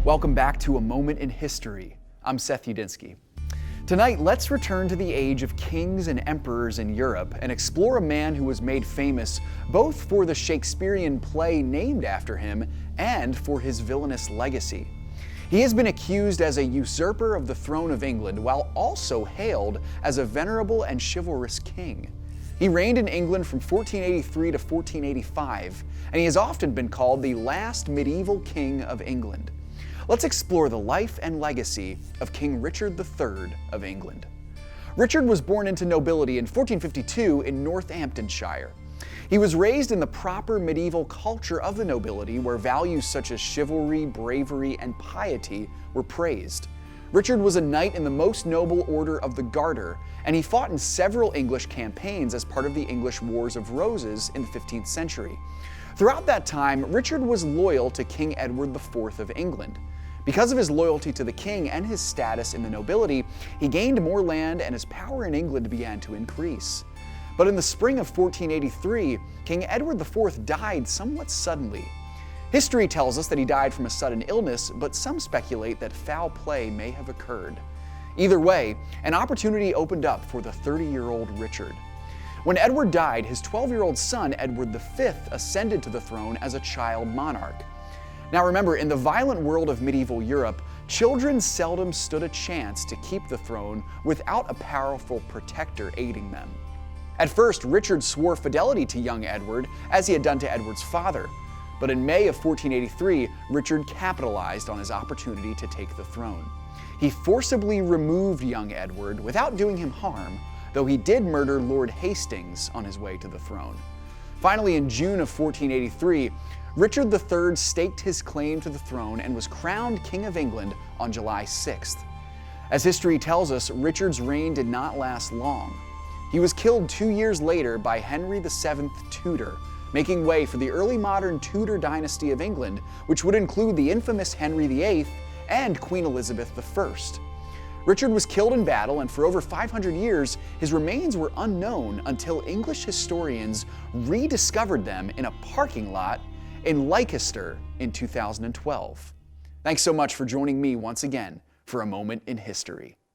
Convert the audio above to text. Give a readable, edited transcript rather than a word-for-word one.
Welcome back to A Moment in History. I'm Seth Udinsky. Tonight, let's return to the age of kings and emperors in Europe and explore a man who was made famous both for the Shakespearian play named after him and for his villainous legacy. He has been accused as a usurper of the throne of England while also hailed as a venerable and chivalrous king. He reigned in England from 1483 to 1485, and he has often been called the last medieval king of England. Let's explore the life and legacy of King Richard III of England. Richard was born into nobility in 1452 in Northamptonshire. He was raised in the proper medieval culture of the nobility, where values such as chivalry, bravery, and piety were praised. Richard was a knight in the most noble order of the Garter, and he fought in several English campaigns as part of the English Wars of Roses in the 15th century. Throughout that time, Richard was loyal to King Edward IV of England. Because of his loyalty to the king and his status in the nobility, he gained more land and his power in England began to increase. But in the spring of 1483, King Edward IV died somewhat suddenly. History tells us that he died from a sudden illness, but some speculate that foul play may have occurred. Either way, an opportunity opened up for the 30-year-old Richard. When Edward died, his 12-year-old son, Edward V, ascended to the throne as a child monarch. Now remember, in the violent world of medieval Europe, children seldom stood a chance to keep the throne without a powerful protector aiding them. At first, Richard swore fidelity to young Edward, as he had done to Edward's father. But in May of 1483, Richard capitalized on his opportunity to take the throne. He forcibly removed young Edward without doing him harm, though he did murder Lord Hastings on his way to the throne. Finally, in June of 1483, Richard III staked his claim to the throne and was crowned King of England on July 6th. As history tells us, Richard's reign did not last long. He was killed 2 years later by Henry VII Tudor, making way for the early modern Tudor dynasty of England, which would include the infamous Henry VIII and Queen Elizabeth I. Richard was killed in battle, and for over 500 years, his remains were unknown until English historians rediscovered them in a parking lot in Leicester in 2012. Thanks so much for joining me once again for A Moment in History.